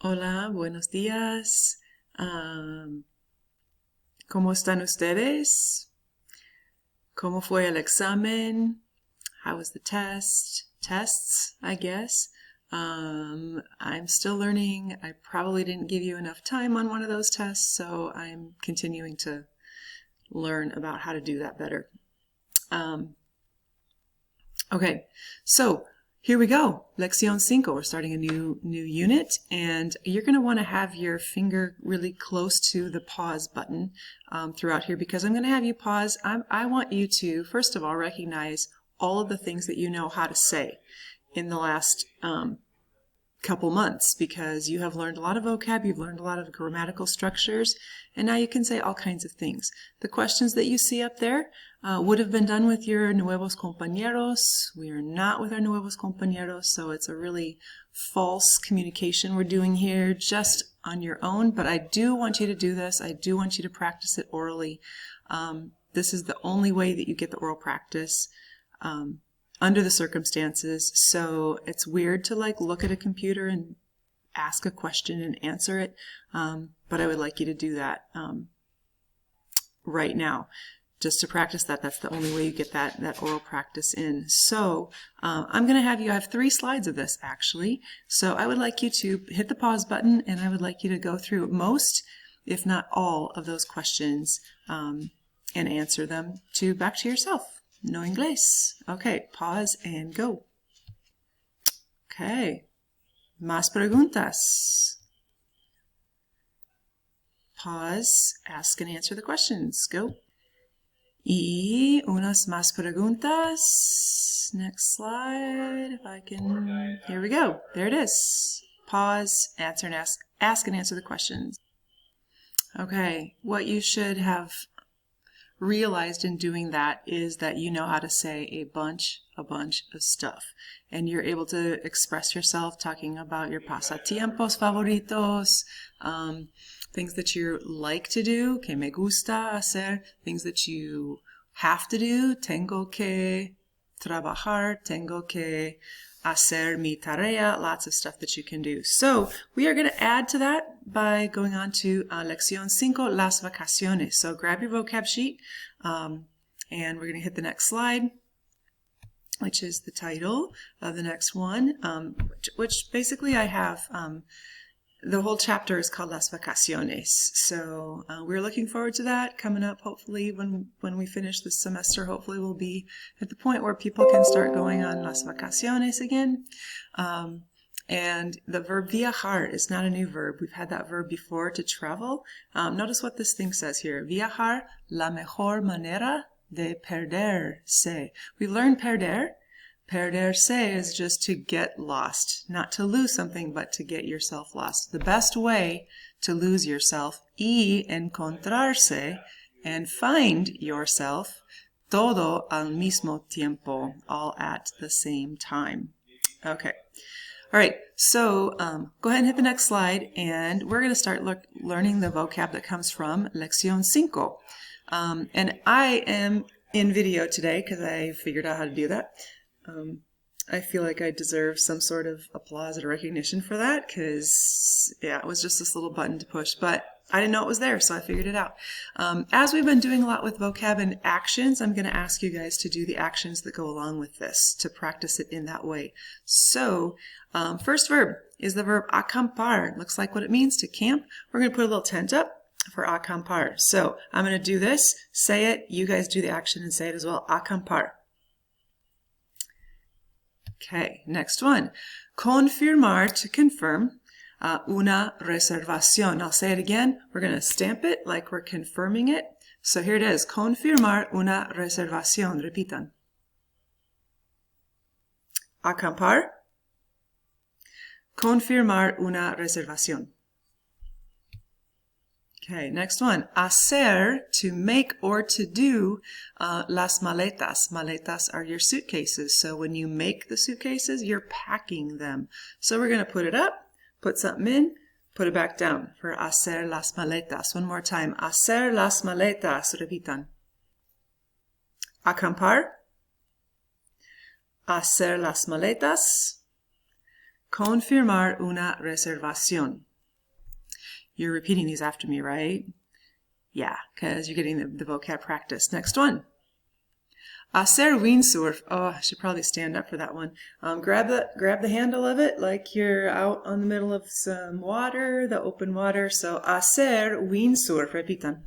Hola, buenos días. ¿Cómo están ustedes? ¿Cómo fue el examen? How was the test? Tests, I guess. I'm still learning. I probably didn't give you enough time on one of those tests, so I'm continuing to learn about how to do that better. Okay, so here we go. Lección 5. We're starting a new unit, and you're going to want to have your finger really close to the pause button throughout here because I'm going to have you pause. I want you to, first of all, recognize all of the things that you know how to say in the last couple months because you have learned a lot of vocab, you've learned a lot of grammatical structures, and now you can say all kinds of things. The questions that you see up there would have been done with your nuevos compañeros. We are not with our nuevos compañeros, so it's a really false communication we're doing here just on your own, but I do want you to do this. I do want you to practice it orally. This is the only way that you get the oral practice under the circumstances, so it's weird to look at a computer and ask a question and answer it, but I would like you to do that right now. Just to practice that, that's the only way you get that oral practice in. So I'm going to have you have 3 slides of this actually. So I would like you to hit the pause button and I would like you to go through most, if not all, of those questions and answer them back to yourself. No inglés. Okay, pause and go. Okay. Más preguntas. Pause, ask and answer the questions. Go. Y unas más preguntas. Next slide, if I can. Here we go. There it is. Pause, answer and ask and answer the questions. Okay, what you should have realized in doing that is that you know how to say a bunch of stuff, and you're able to express yourself talking about your pasatiempos favoritos, things that you like to do, que me gusta hacer, things that you have to do, tengo que trabajar, tengo que hacer mi tarea, lots of stuff that you can do. So we are going to add to that by going on to Lección 5, las vacaciones. So grab your vocab sheet and we're going to hit the next slide, which is the title of the next one, which basically I have the whole chapter is called Las Vacaciones. So we're looking forward to that coming up. Hopefully when we finish this semester, hopefully we'll be at the point where people can start going on Las Vacaciones again. And the verb viajar is not a new verb. We've had that verb before, to travel. Notice what this thing says here. Viajar, la mejor manera de perderse. We learned perder. Perderse is just to get lost, not to lose something, but to get yourself lost. The best way to lose yourself, y encontrarse, and find yourself, todo al mismo tiempo, all at the same time. Okay. All right, so go ahead and hit the next slide, and we're going to start learning the vocab that comes from Lección 5. And I am in video today because I figured out how to do that. I feel like I deserve some sort of applause or recognition for that because, yeah, it was just this little button to push, but I didn't know it was there, so I figured it out. As we've been doing a lot with vocab and actions, I'm going to ask you guys to do the actions that go along with this, to practice it in that way. So, first verb is the verb acampar. Looks like what it means, to camp. We're going to put a little tent up for acampar. So, I'm going to do this, say it, you guys do the action and say it as well, acampar. Okay, next one. Confirmar, to confirm, una reservación. I'll say it again. We're going to stamp it like we're confirming it. So here it is. Confirmar una reservación. Repitan. Acampar. Confirmar una reservación. Okay, next one. Hacer, to make or to do, las maletas. Maletas are your suitcases. So when you make the suitcases, you're packing them. So we're going to put it up, put something in, put it back down for hacer las maletas. One more time. Hacer las maletas. Repitan. Acampar. Hacer las maletas. Confirmar una reservación. You're repeating these after me, right? Yeah, because you're getting the vocab practice. Next one. Hacer windsurf. Oh, I should probably stand up for that one. Grab the handle of it like you're out on the middle of some water, the open water. So hacer windsurf. Repitan.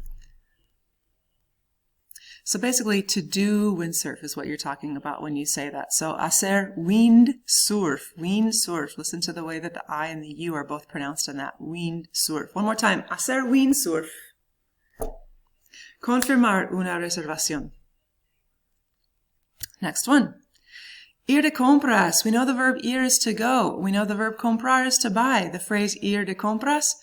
So basically, to do windsurf is what you're talking about when you say that. So hacer windsurf. Windsurf. Listen to the way that the I and the U are both pronounced in that. Windsurf. One more time. Hacer windsurf. Confirmar una reservación. Next one. Ir de compras. We know the verb ir is to go. We know the verb comprar is to buy. The phrase ir de compras,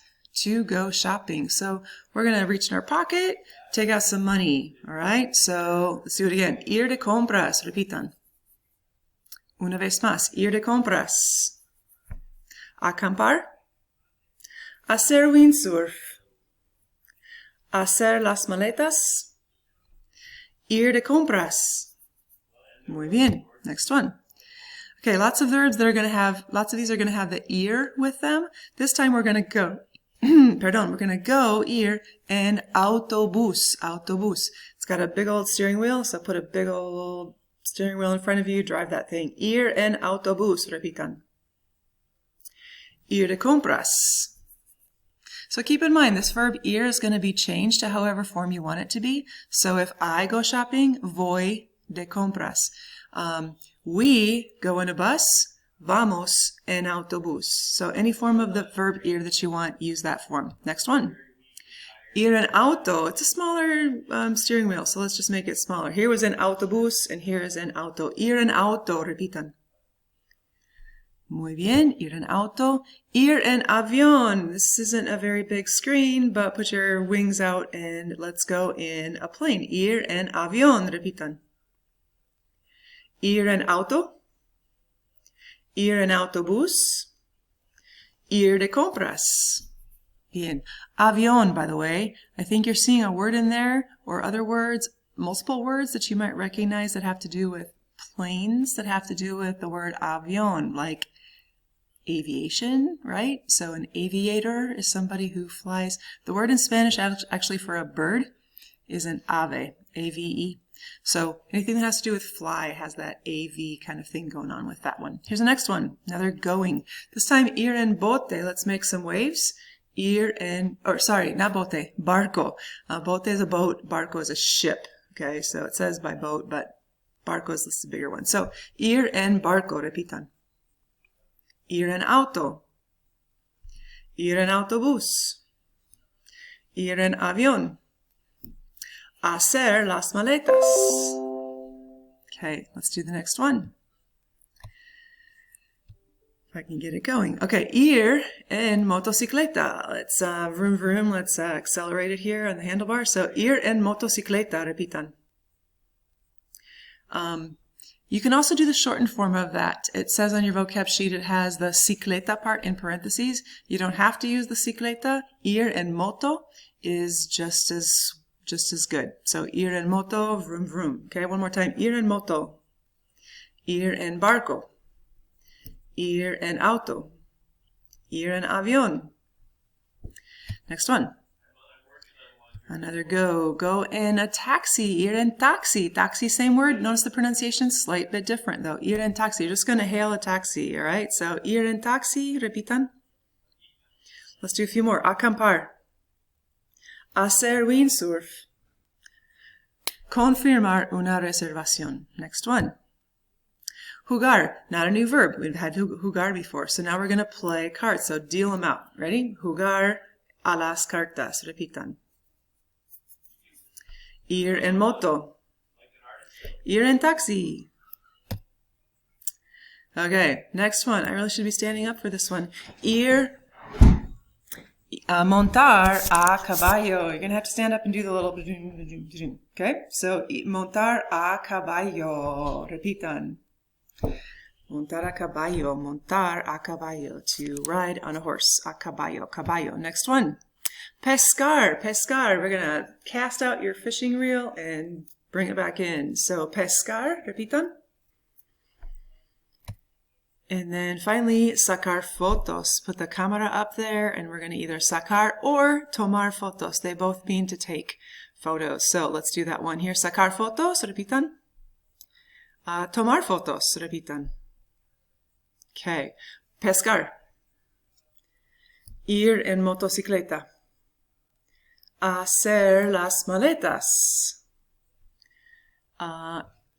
to go shopping. So we're going to reach in our pocket, take out some money. All right? So let's do it again. Ir de compras. Repitan. Una vez más. Ir de compras. Acampar. Hacer windsurf. Hacer las maletas. Ir de compras. Muy bien. Next one. Okay, lots of verbs that are going to have, lots of these are going to have the ir with them. This time we're going to go, we're going to go ir en autobús. Autobús. It's got a big old steering wheel, so put a big old steering wheel in front of you, drive that thing. Ir en autobús. Repitan. Ir de compras. So keep in mind, this verb ir is going to be changed to however form you want it to be. So if I go shopping, voy de compras. We go in a bus, vamos en autobús. So any form of the verb ir that you want, use that form. Next one. Ir en auto. It's a smaller steering wheel, so let's just make it smaller. Here was en autobús, and here is en auto. Ir en auto. Repitan. Muy bien. Ir en auto. Ir en avión. This isn't a very big screen, but put your wings out and let's go in a plane. Ir en avión. Repitan. Ir en auto. Ir en autobús. Ir de compras. Bien. Avión, by the way. I think you're seeing a word in there or other words, multiple words that you might recognize that have to do with planes, that have to do with the word avión, like aviation, right? So an aviator is somebody who flies. The word in Spanish actually for a bird is an ave, A-V-E. So anything that has to do with fly has that AV kind of thing going on with that one. Here's the next one. Another going. This time, ir en bote. Let's make some waves. Ir en, or sorry, not bote, barco. Bote is a boat. Barco is a ship. Okay, so it says by boat, but barco is the bigger one. So, ir en barco. Repitan. Ir en auto. Ir en autobús. Ir en avión. Hacer las maletas. Okay, let's do the next one. If I can get it going. Okay, ir en motocicleta. Let's vroom vroom. Let's accelerate it here on the handlebar. So, ir en motocicleta. Repitan. You can also do the shortened form of that. It says on your vocab sheet it has the cicleta part in parentheses. You don't have to use the cicleta. Ir en moto is just as good. So, ir en moto, vroom vroom. Okay, one more time. Ir en moto. Ir en barco. Ir en auto. Ir en avión. Next one. Another go. Go in a taxi. Ir en taxi. Taxi, same word. Notice the pronunciation, slight bit different though. Ir en taxi. You're just going to hail a taxi, all right? So, ir en taxi. Repitan. Let's do a few more. Acampar. Hacer windsurf. Confirmar una reservación. Next one. Jugar. Not a new verb. We've had jugar before. So now we're going to play cards. So deal them out. Ready? Jugar a las cartas. Repitan. Ir en moto. Ir en taxi. Okay, next one. I really should be standing up for this one. Ir montar a caballo. You're going to have to stand up and do the little... Okay, so montar a caballo. Repitan. Montar a caballo. Montar a caballo. To ride on a horse. A caballo. Caballo. Next one. Pescar. Pescar. We're going to cast out your fishing reel and bring it back in. So, pescar. Repitan. And then finally, sacar fotos. Put the camera up there, and we're going to either sacar or tomar fotos. They both mean to take photos. So let's do that one here. Sacar fotos, repitan. Tomar fotos, repitan. Okay. Pescar. Ir en motocicleta. Hacer las maletas.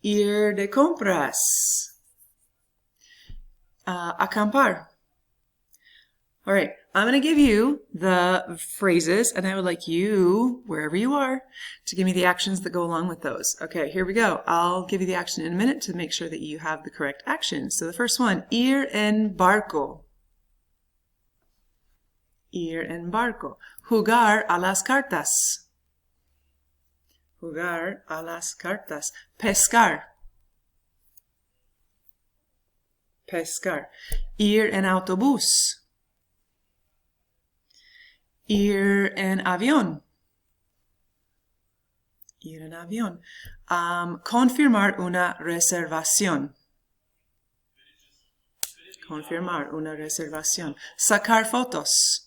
Ir de compras. Acampar. All right, I'm going to give you the phrases, and I would like you, wherever you are, to give me the actions that go along with those. Okay, here we go. I'll give you the action in a minute to make sure that you have the correct action. So the first one, ir en barco. Ir en barco. Jugar a las cartas. Jugar a las cartas. Pescar. Pescar. Ir en autobús. Ir en avión. Ir en avión. Confirmar una reservación. Confirmar una reservación. Sacar fotos.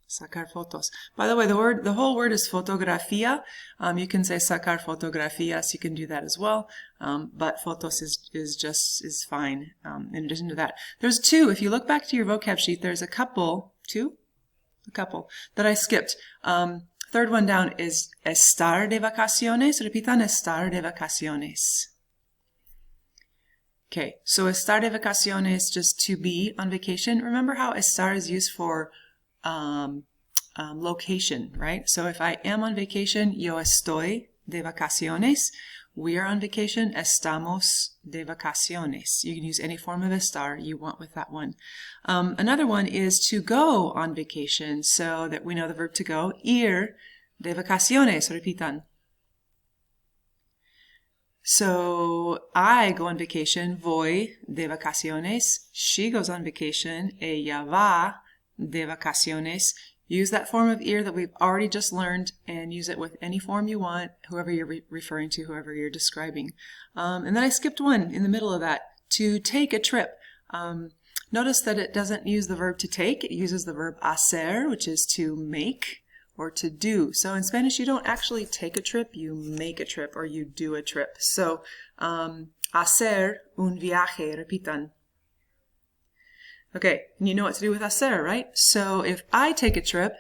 Sacar fotos. By the way, the whole word is fotografía. You can say sacar fotografías. You can do that as well. But fotos is fine. In addition to that, there's two. If you look back to your vocab sheet, there's a couple that I skipped. Third one down is estar de vacaciones. Repitan, estar de vacaciones. Okay, so estar de vacaciones, just to be on vacation. Remember how estar is used for location, right? So if I am on vacation, yo estoy de vacaciones. We are on vacation, estamos de vacaciones. You can use any form of estar you want with that one. Another one is to go on vacation, so that we know the verb to go. Ir de vacaciones, repitan. So I go on vacation, voy de vacaciones. She goes on vacation, ella va de vacaciones. Use that form of ir that we've already just learned and use it with any form you want, whoever you're referring to, whoever you're describing. And then I skipped one in the middle of that, to take a trip. Notice that it doesn't use the verb to take, it uses the verb hacer, which is to make or to do. So in Spanish, you don't actually take a trip, you make a trip or you do a trip. So, hacer un viaje, repitan. Okay, and you know what to do with hacer, right? So if I take a trip,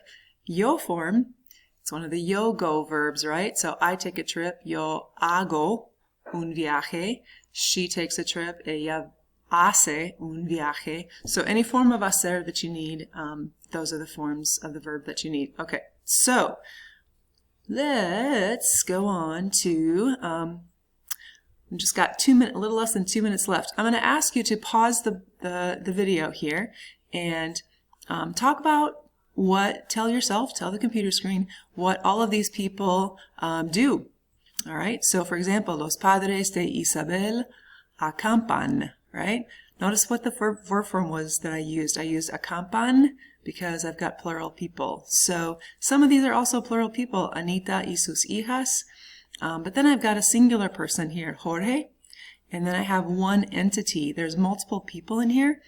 yo form, it's one of the yo-go verbs, right? So I take a trip, yo hago un viaje. She takes a trip, ella hace un viaje. So any form of hacer that you need, those are the forms of the verb that you need. Okay, so let's go on to... We've just got a little less than 2 minutes left. I'm going to ask you to pause the video here and talk about tell the computer screen what all of these people do. All right. So for example, los padres de Isabel acampan, right? Notice what the verb form was that I used. I used acampan because I've got plural people. So some of these are also plural people. Anita y sus hijas. But then I've got a singular person here, Jorge, and then I have one entity. There's multiple people in here,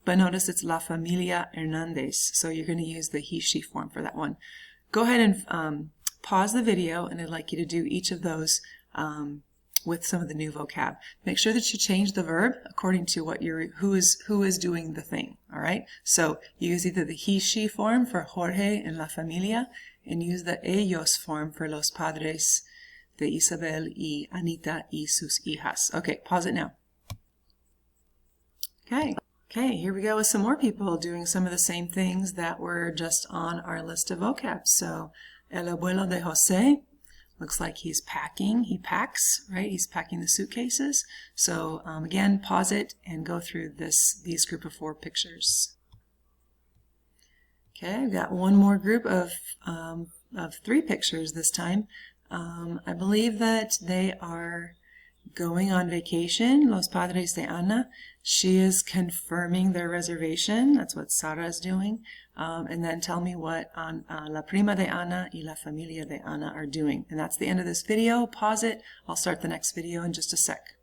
but notice it's La Familia Hernandez, so you're going to use the he, she form for that one. Go ahead and pause the video, and I'd like you to do each of those with some of the new vocab. Make sure that you change the verb according to what who is doing the thing, all right? So use either the he, she form for Jorge and La Familia, and use the ellos form for los padres de Isabel y Anita y sus hijas. Okay, pause it now. Okay, here we go with some more people doing some of the same things that were just on our list of vocab. So, el abuelo de Jose looks like he's packing. He packs, right? He's packing the suitcases. So, again, pause it and go through these group of 4 pictures. Okay, I've got one more group of 3 pictures this time. I believe that they are going on vacation, los padres de Ana. She is confirming their reservation. That's what Sara is doing. And then tell me what la prima de Ana y la familia de Ana are doing. And that's the end of this video. Pause it. I'll start the next video in just a sec.